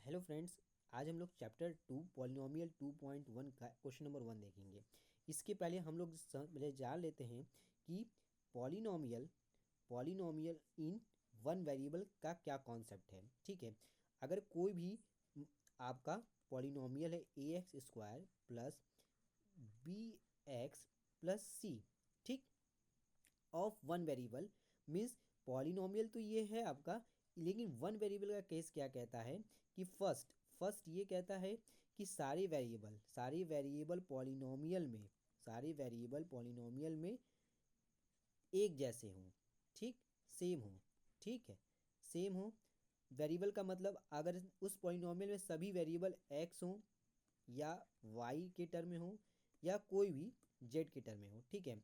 Hello friends. आज हम लोग चैप्टर 2 पॉलिनोमियल 2.1 का क्वेश्चन नंबर 1 देखेंगे। इसके पहले हम लोग पहले जान लेते हैं कि polynomial polynomial in one variable का क्या कॉन्सेप्ट है। ठीक है, अगर कोई भी आपका पॉलिनोमियल है a x square plus b x plus c, ठीक, of one variable means polynomial तो ये है आपका, लेकिन वन वेरिएबल का केस क्या कहता है कि फर्स्ट ये कहता है कि सारे वेरिएबल पॉलिनोमियल में एक जैसे हों, ठीक, सेम हो, ठीक है, सेम हो। वेरिएबल का मतलब अगर उस पॉलिनोमियल में सभी वेरिएबल एक्स हों या वाई के टर्म में हो या कोई भी जेड के टर्म में हो, ठीक है,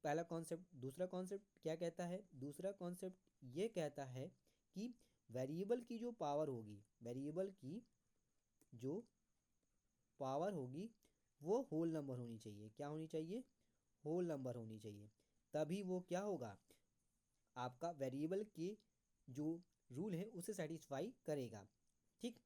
पहला कॉन्सेप्ट। दूसरा कॉन्सेप्ट क्या कहता है? दूसरा कॉन्सेप्ट ये कहता है कि वेरिएबल की जो पावर होगी वो होल नंबर होनी चाहिए। क्या होनी चाहिए? होल नंबर होनी चाहिए। तभी वो क्या होगा, आपका वेरिएबल के जो रूल है उसे सेटिस्फाई करेगा। ठीक,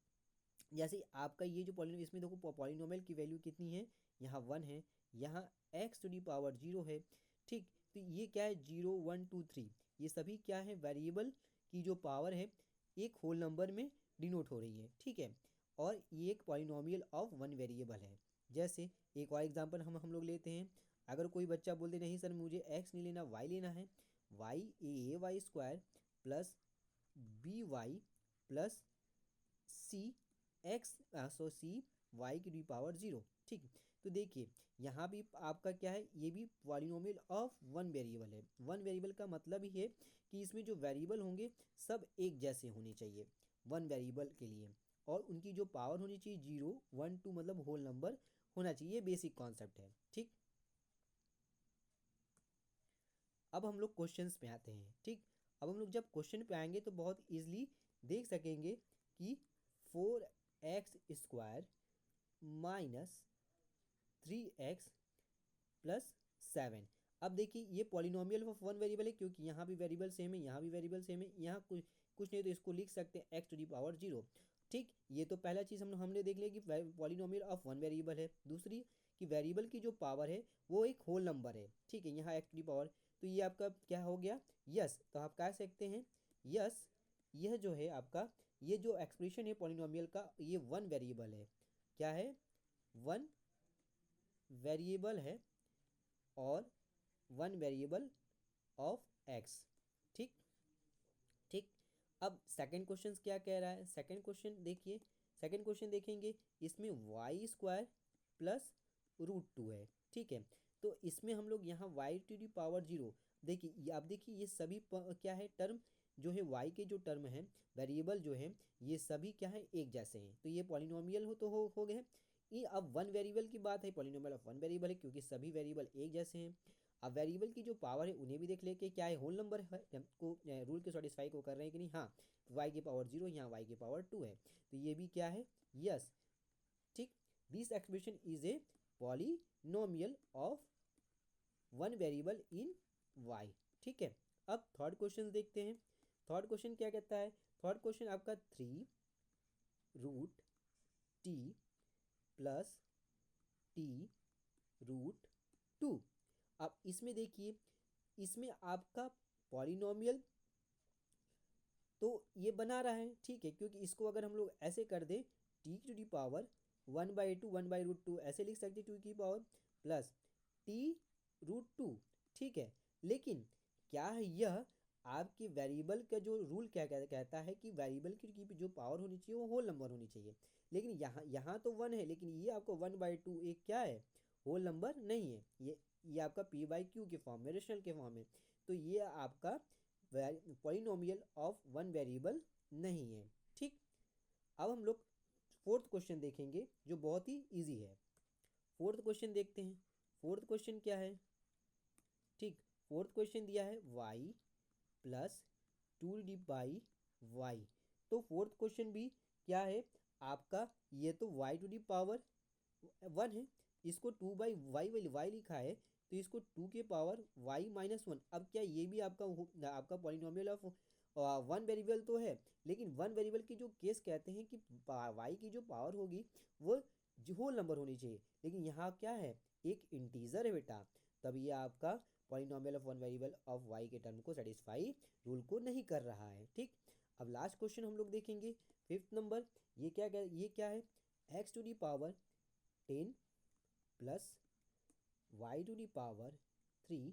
जैसे आपका ये जो पॉलिनोमियल, इसमें देखो पॉलिनोमियल की वैल्यू कितनी है, यहाँ 1 है, यहाँ एक्स टू दी पावर 0 है। ठीक, तो ये क्या है, 0 1 2 3, ये सभी क्या है, वेरिएबल की जो पावर है एक होल नंबर में डिनोट हो रही है। ठीक है, और ये एक पॉलिनोमियल ऑफ वन वेरिएबल है। जैसे एक और एग्जांपल हम लोग लेते हैं। अगर कोई बच्चा बोलते नहीं सर मुझे एक्स नहीं लेना, वाई लेना है, y a y square plus b y plus c x c y की डी पावर 0। ठीक, तो देखिए यहाँ भी आपका क्या है, ये भी पॉलिनोमियल ऑफ वन वेरिएबल है। वन वेरिएबल का मतलब ही है कि इसमें जो वेरिएबल होंगे सब एक जैसे होने चाहिए वन वेरिएबल के लिए, और उनकी जो पावर होनी चाहिए 0 1 2, मतलब होल नंबर होना चाहिए। ये बेसिक कॉन्सेप्ट है। ठीक, अब हम लोग क्वेश्चंस पे आते हैं। ठीक, अब हम लोग जब क्वेश्चन पे आएंगे तो बहुत ईजिली देख सकेंगे कि 4x² माइनस 3x प्लस 7। अब देखिए ये पॉलिनोमियल ऑफ वन वेरिएबल है, क्योंकि यहाँ भी वेरिएबल सेम है, यहाँ भी वेरिएबल सेम है, यहाँ कुछ कुछ नहीं तो इसको लिख सकते हैं एक्स टू दी पावर 0। ठीक, ये तो पहला चीज़ हमने देख लिया कि पॉलिनोमियल ऑफ वन वेरिएबल है। दूसरी कि वेरिएबल की जो पावर है वो एक होल नंबर है। ठीक है, यहाँ एक्स टू दी पावर, तो ये आपका क्या हो गया, यस। तो आप कह सकते हैं यस, यह जो है आपका, ये जो एक्सप्रेशन है पॉलिनोमियल का, ये वन वेरिएबल है। क्या है? वन वेरिएबल है, और वन वेरिएबल ऑफ एक्स। ठीक, ठीक। अब सेकंड क्वेश्चन क्या कह रहा है? सेकंड क्वेश्चन देखिए, सेकंड क्वेश्चन देखेंगे, इसमें वाई स्क्वायर प्लस √2 है। ठीक है, तो इसमें हम लोग यहाँ वाई टू दी पावर 0, देखिए आप देखिए ये सभी क्या है, टर्म जो है वाई के जो टर्म है, वेरिएबल जो है, ये सभी क्या है, एक जैसे हैं। तो ये पॉलिनोमियल हो गए। ये अब वन वेरिएबल की बात है, पॉलिनोमियल ऑफ वन वेरिएबल है क्योंकि सभी वेरिएबल एक जैसे हैं। अब वेरिएबल की जो पावर है उन्हें भी देख ले कि क्या है, होल नंबर है, हमको रूल के सेटिस्फाई को कर रहे हैं कि नहीं। हाँ, वाई की पावर 0, यहाँ वाई की पावर 2 है, तो ये भी क्या है, यस। ठीक, this expression is a polynomial of one variable in y. ठीक है, अब थर्ड क्वेश्चन देखते हैं। थर्ड क्वेश्चन क्या कहता है? थर्ड क्वेश्चन आपका 3√t प्लस टी √2। अब इसमें देखिए, इसमें आपका पॉलिनोमियल तो ये बना रहा है, ठीक है, क्योंकि इसको अगर हम लोग ऐसे कर दें, टी टू दी पावर 1/2 1/√2 ऐसे लिख सकते, टू की पावर प्लस t√2। ठीक है, लेकिन क्या है, यह आपके वेरिएबल का जो रूल क्या कहता है कि वेरिएबल की जो पावर होनी चाहिए वो होल नंबर होनी चाहिए। लेकिन यहाँ तो 1 है, लेकिन ये आपको 1/2 एक क्या है, होल नंबर नहीं है। ये आपका p/q के फॉर्म में, रेशनल के फॉर्म में, तो ये आपका पॉलिनोमियल ऑफ वन वेरिएबल नहीं है। ठीक, अब हम लोग फोर्थ क्वेश्चन देखेंगे जो बहुत ही इजी है। फोर्थ क्वेश्चन देखते हैं। फोर्थ क्वेश्चन क्या है? ठीक, फोर्थ क्वेश्चन दिया है y प्लस 2/y। तो फोर्थ क्वेश्चन भी क्या है आपका, ये तो y टू दी पावर 1 है, इसको 2/y लिखा है, तो इसको 2 के पावर y-1। अब क्या ये भी आपका पॉलिनोमियल ऑफ वन वेरिएबल तो है, लेकिन वन वेरिएबल की जो केस कहते हैं कि वाई की जो पावर होगी वो होल नंबर होनी चाहिए, लेकिन यहाँ क्या है, एक इंटीजर है बेटा, तब ये आपका polynomial of one variable of y के टर्म को सेटिस्फाई रूल को नहीं कर रहा है। ठीक, अब लास्ट क्वेश्चन हम लोग देखेंगे, फिफ्थ नंबर। ये क्या है, x to the power 10 plus y to the power 3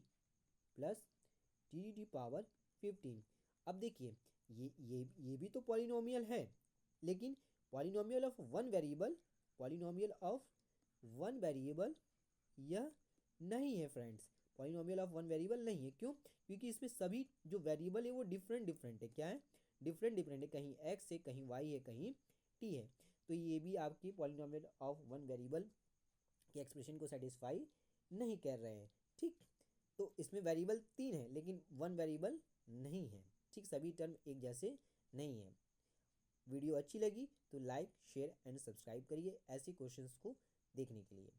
plus t d power 15। अब देखिए ये भी तो पॉलिनोमियल है, लेकिन polynomial of one variable, polynomial of one variable यह नहीं है friends, polynomial of one variable नहीं है। क्यों? क्योंकि इसमें सभी जो वेरिएबल है वो डिफरेंट डिफरेंट है। क्या है? डिफरेंट डिफरेंट है, कहीं एक्स है, कहीं वाई है, कहीं टी है। तो ये भी आपकी पॉलिनोमियल ऑफ वन वेरिएबल के एक्सप्रेशन को सेटिस्फाई नहीं कर रहे हैं। ठीक, तो इसमें वेरिएबल 3 है लेकिन वन वेरिएबल नहीं है। ठीक, सभी टर्म एक जैसे नहीं है। वीडियो अच्छी लगी तो लाइक शेयर एंड सब्सक्राइब करिए ऐसे क्वेश्चंस को देखने के लिए।